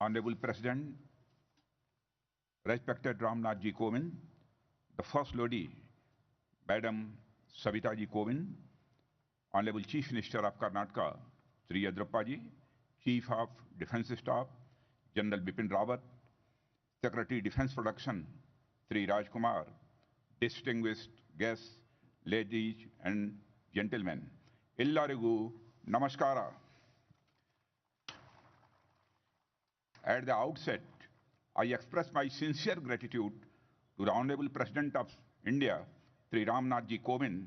Honorable President, respected Rajnath Ji Kovind, the First Lady, Madam Savita Ji Kovind, Honorable Chief Minister of Karnataka, Sri Yadurappa Ji, Chief of Defence Staff, General Bipin Rawat, Secretary Defence Production, Sri Rajkumar, distinguished guests, ladies and gentlemen, Illarigu Namaskara. At the outset, I express my sincere gratitude to the Honorable President of India, Sri Rajnath Ji Kovind,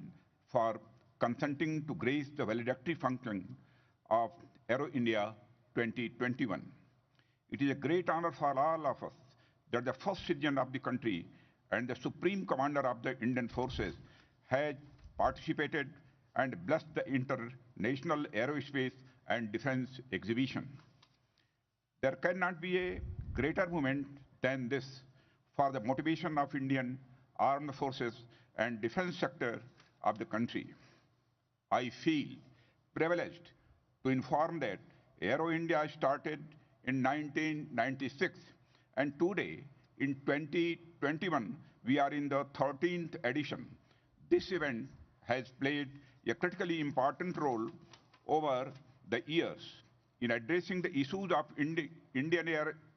for consenting to grace the valedictory function of Aero India 2021. It is a great honor for all of us that the first citizen of the country and the Supreme Commander of the Indian Forces has participated and blessed the International Aerospace and Defense Exhibition. There cannot be a greater moment than this for the motivation of Indian armed forces and defense sector of the country. I feel privileged to inform that Aero India started in 1996 and today in 2021 we are in the 13th edition. This event has played a critically important role over the years in addressing the issues of Indian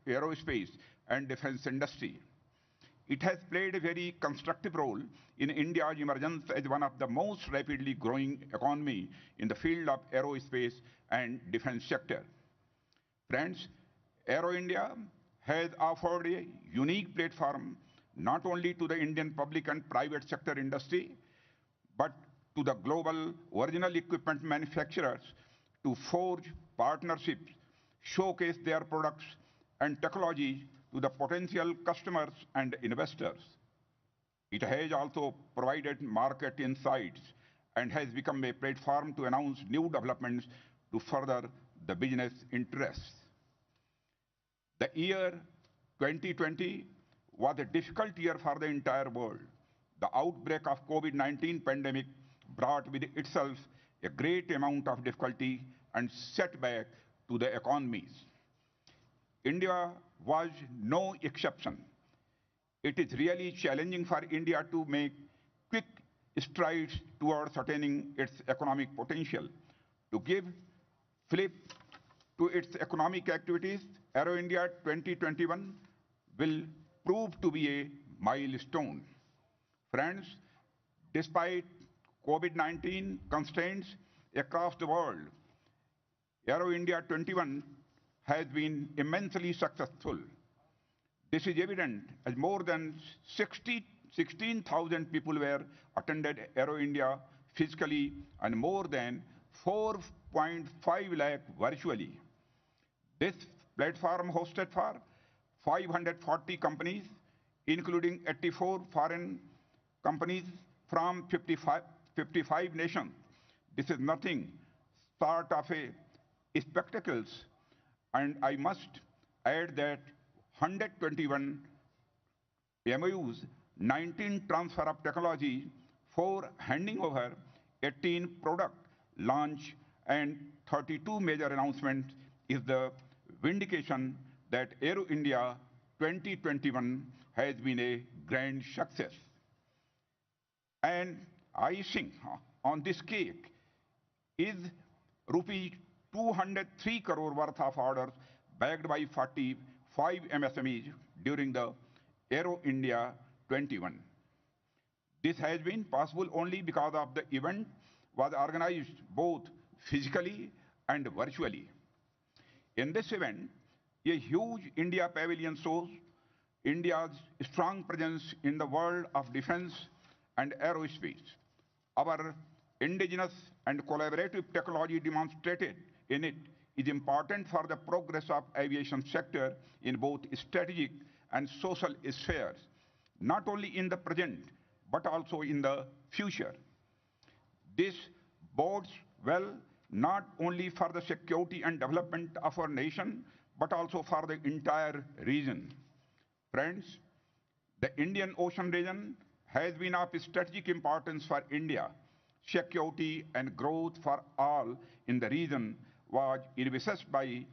aerospace and defense industry. It has played a very constructive role in India's emergence as one of the most rapidly growing economy in the field of aerospace and defense sector. Friends, Aero India has offered a unique platform not only to the Indian public and private sector industry, but to the global original equipment manufacturers to forge partnerships, showcase their products and technologies to the potential customers and investors. It has also provided market insights and has become a platform to announce new developments to further the business interests. The year 2020 was a difficult year for the entire world. The outbreak of COVID-19 pandemic brought with itself a great amount of difficulty and setback to the economies. India was no exception. It is really challenging for India to make quick strides towards attaining its economic potential. To give flip to its economic activities, Aero India 2021 will prove to be a milestone. Friends, despite COVID-19 constraints across the world, Aero India 21 has been immensely successful. This is evident as more than 16,000 people were attended Aero India physically and more than 4.5 lakh virtually. This platform hosted for 540 companies, including 84 foreign companies from 55 nations. This is nothing short of a spectacles, and I must add that 121 MOUs, 19 transfer of technology, 4 handing over, 18 product launch, and 32 major announcements is the vindication that Aero India 2021 has been a grand success. And icing on this cake is rupee 203 crore worth of orders backed by 45 MSMEs during the Aero India 21. This has been possible only because of the event was organized both physically and virtually. In this event, a huge India pavilion shows India's strong presence in the world of defense and aerospace. Our indigenous and collaborative technology demonstrated in it is important for the progress of aviation sector in both strategic and social spheres, not only in the present, but also in the future. This bodes well not only for the security and development of our nation, but also for the entire region. Friends, the Indian Ocean region has been of strategic importance for India. Security and growth for all in the region was envisaged by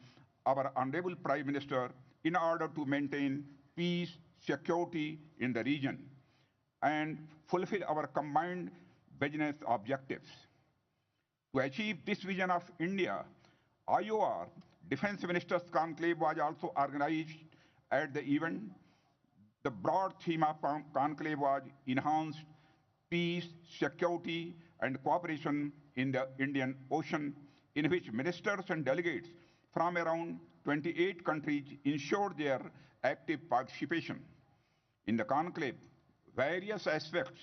our Honorable Prime Minister in order to maintain peace, security in the region, and fulfill our combined business objectives. To achieve this vision of India, IOR Defense Ministers Conclave was also organized at the event. The broad theme of conclave was enhanced peace, security, and cooperation in the Indian Ocean, in which ministers and delegates from around 28 countries ensured their active participation. In the conclave, various aspects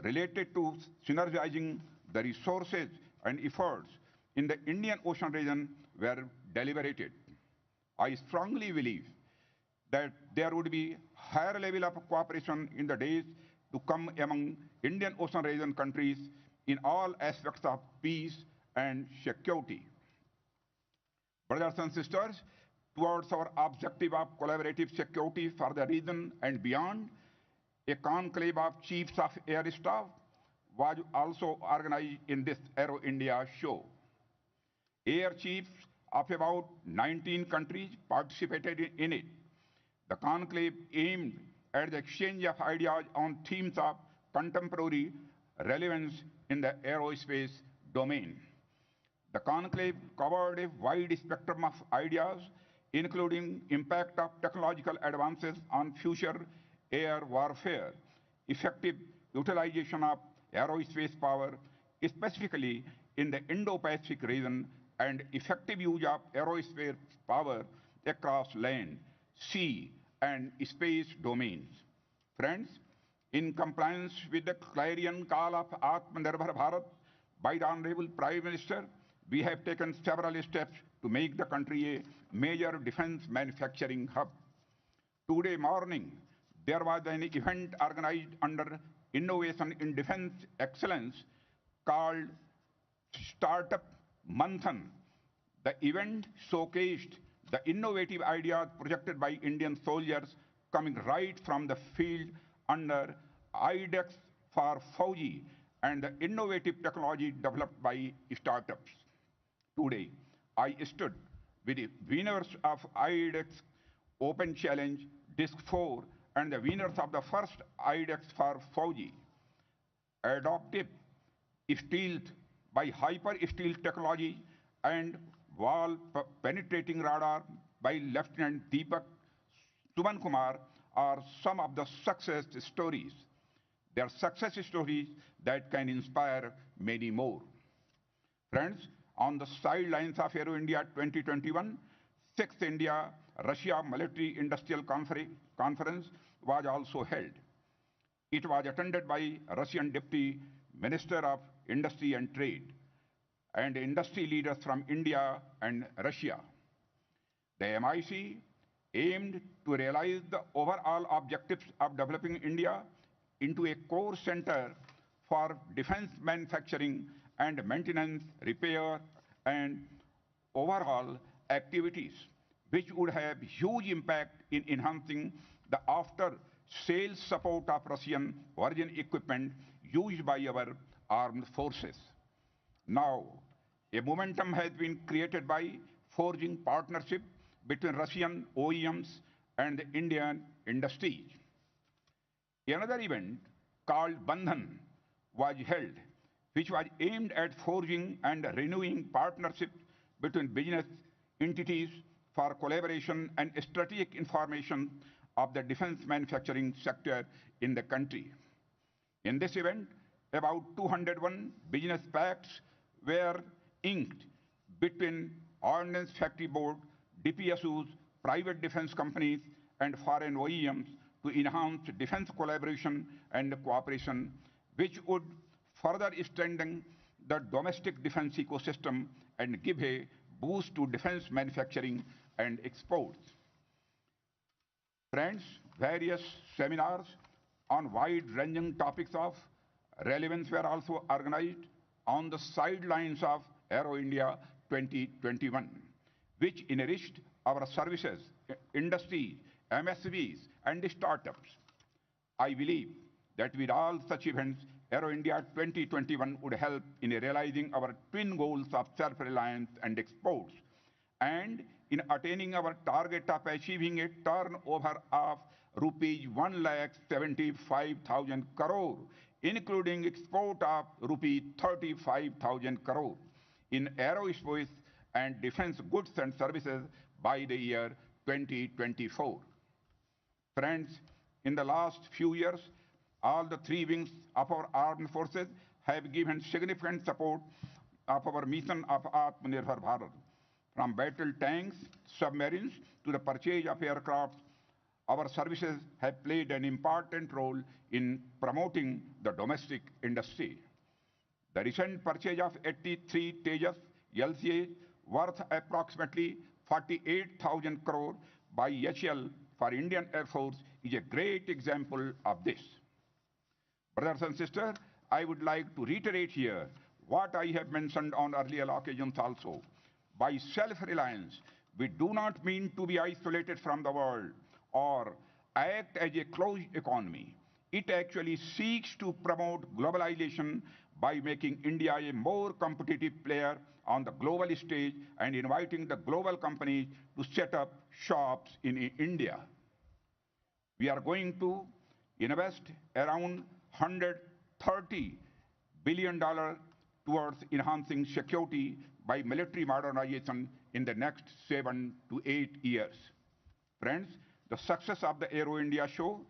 related to synergizing the resources and efforts in the Indian Ocean region were deliberated. I strongly believe that there would be higher level of cooperation in the days to come among Indian Ocean region countries in all aspects of peace and security. Brothers and sisters, towards our objective of collaborative security for the region and beyond, a conclave of chiefs of air staff was also organized in this Aero India show. Air chiefs of about 19 countries participated in it. The conclave aimed at the exchange of ideas on themes of contemporary relevance in the aerospace domain. The conclave covered a wide spectrum of ideas, including impact of technological advances on future air warfare, effective utilization of aerospace power, specifically in the Indo-Pacific region, and effective use of aerospace power across land, sea, and space domains. Friends, in compliance with the clarion call of Atmanirbhar Bharat by the Honorable Prime Minister, we have taken several steps to make the country a major defense manufacturing hub. Today morning, there was an event organized under Innovation in Defense Excellence called Startup Manthan. The event showcased the innovative ideas projected by Indian soldiers coming right from the field under IDEX for Fauji and the innovative technology developed by startups. Today, I stood with the winners of IDEX Open Challenge Disc 4 and the winners of the first IDEX for Fauji. Adopted stealth by hyper stealth technology and wall penetrating radar by Lieutenant Deepak Suman Kumar are some of the success stories. They are success stories that can inspire many more. Friends, on the sidelines of Aero India 2021, 6th India Russia Military Industrial Conference was also held. It was attended by Russian Deputy Minister of Industry and Trade and industry leaders from India and Russia. The MIC aimed to realize the overall objectives of developing India into a core center for defense manufacturing and maintenance, repair, and overhaul activities, which would have huge impact in enhancing the after-sales support of Russian origin equipment used by our armed forces. Now, a momentum has been created by forging partnership between Russian OEMs and the Indian industries. Another event called Bandhan was held, which was aimed at forging and renewing partnerships between business entities for collaboration and strategic information of the defense manufacturing sector in the country. In this event, about 201 business pacts were inked between Ordnance Factory Board, DPSUs, private defense companies, and foreign OEMs to enhance defense collaboration and cooperation, which would further strengthen the domestic defense ecosystem and give a boost to defense manufacturing and exports. Friends, various seminars on wide-ranging topics of relevance were also organized on the sidelines of Aero India 2021, which enriched our services, industry, MSVs, and startups. I believe that with all such events, Aero India 2021 would help in realizing our twin goals of self-reliance and exports, and in attaining our target of achieving a turnover of rupees 1,75,000 crore, including export of rupees 35,000 crore in aerospace and defense goods and services by the year 2024. Friends, in the last few years, all the three wings of our armed forces have given significant support of our mission of Atmanirbhar Bharat. From battle tanks, submarines, to the purchase of aircraft, our services have played an important role in promoting the domestic industry. The recent purchase of 83 Tejas LCA worth approximately 48,000 crore by HL for Indian Air Force is a great example of this. Brothers and sisters, I would like to reiterate here what I have mentioned on earlier occasions also. By self-reliance, we do not mean to be isolated from the world or act as a closed economy. It actually seeks to promote globalization by making India a more competitive player on the global stage and inviting the global companies to set up shops in India. We are going to invest around $130 billion towards enhancing security by military modernization in the next 7 to 8 years. Friends, the success of the Aero India show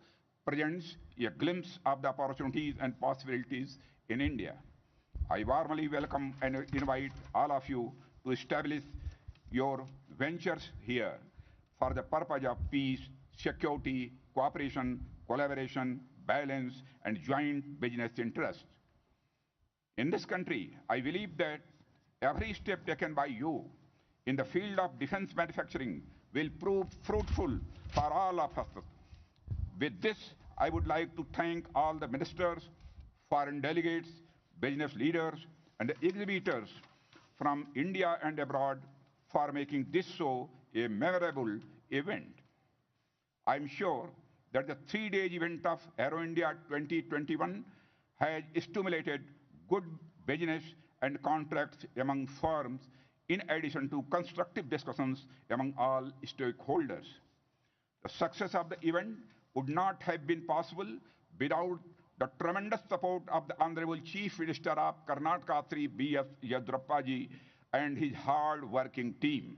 presents a glimpse of the opportunities and possibilities in India. I warmly welcome and invite all of you to establish your ventures here for the purpose of peace, security, cooperation, collaboration, balance, and joint business interests. In this country, I believe that every step taken by you in the field of defense manufacturing will prove fruitful for all of us. With this, I would like to thank all the ministers, foreign delegates, business leaders, and exhibitors from India and abroad for making this so a memorable event. I'm sure that the three-day event of Aero India 2021 has stimulated good business and contracts among firms in addition to constructive discussions among all stakeholders. The success of the event would not have been possible without the tremendous support of the Honorable Chief Minister of Karnataka, Sri B.S. Yedurappa ji, and his hard-working team.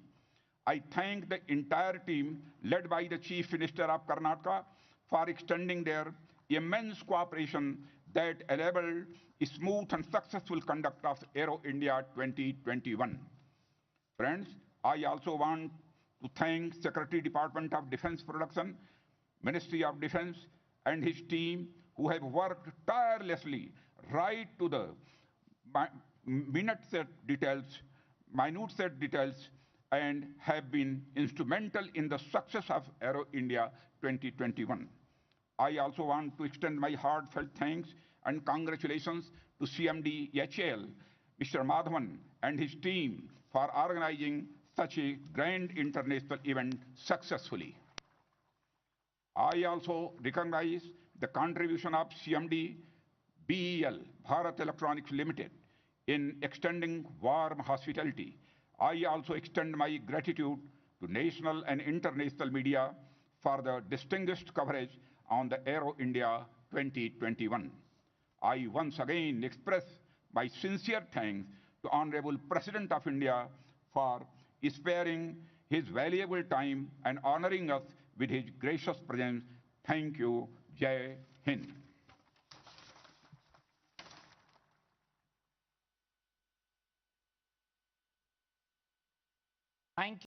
I thank the entire team led by the Chief Minister of Karnataka for extending their immense cooperation that enabled a smooth and successful conduct of Aero India 2021. Friends, I also want to thank Secretary Department of Defense Production, Ministry of Defense, and his team who have worked tirelessly right to the minute set details, and have been instrumental in the success of Aero India 2021. I also want to extend my heartfelt thanks and congratulations to CMD HL, Mr. Madhavan, and his team for organizing such a grand international event successfully. I also recognize the contribution of CMD BEL, Bharat Electronics Limited, in extending warm hospitality. I also extend my gratitude to national and international media for the distinguished coverage on the Aero India 2021. I once again express my sincere thanks to Honorable President of India for sparing his valuable time and honoring us with his gracious presence. Thank you. Jai Hind. Thank